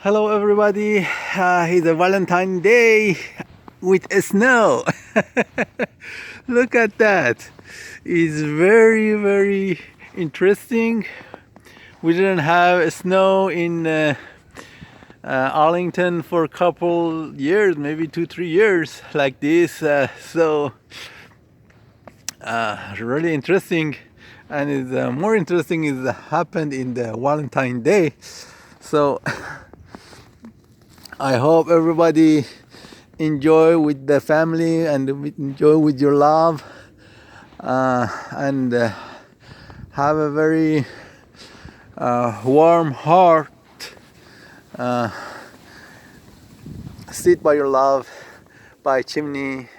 Hello everybody, it's a Valentine Day with snow. Look at that. It's very interesting. We didn't have snow in Arlington for a couple years, maybe 2-3 years like this. So really interesting, and it's more interesting is happened in the Valentine Day. So I hope everybody enjoy with the family and enjoy with your love, and have a very warm heart. Sit by your love, by chimney,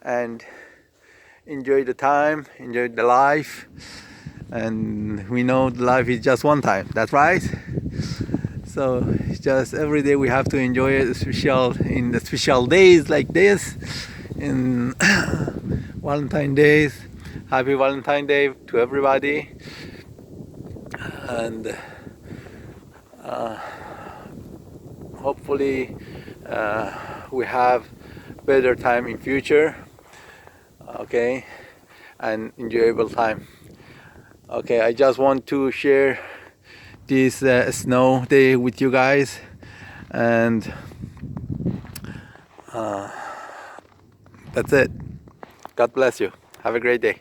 and enjoy the time, enjoy the life. And we know life is just one time. That's right. So just every day we have to enjoy it, special in the special days like this, in Valentine days. Happy Valentine Day to everybody, and hopefully we have better time in future. Okay, and enjoyable time. Okay, I just want to share this snow day with you guys, and that's it. God bless you. Have a great day.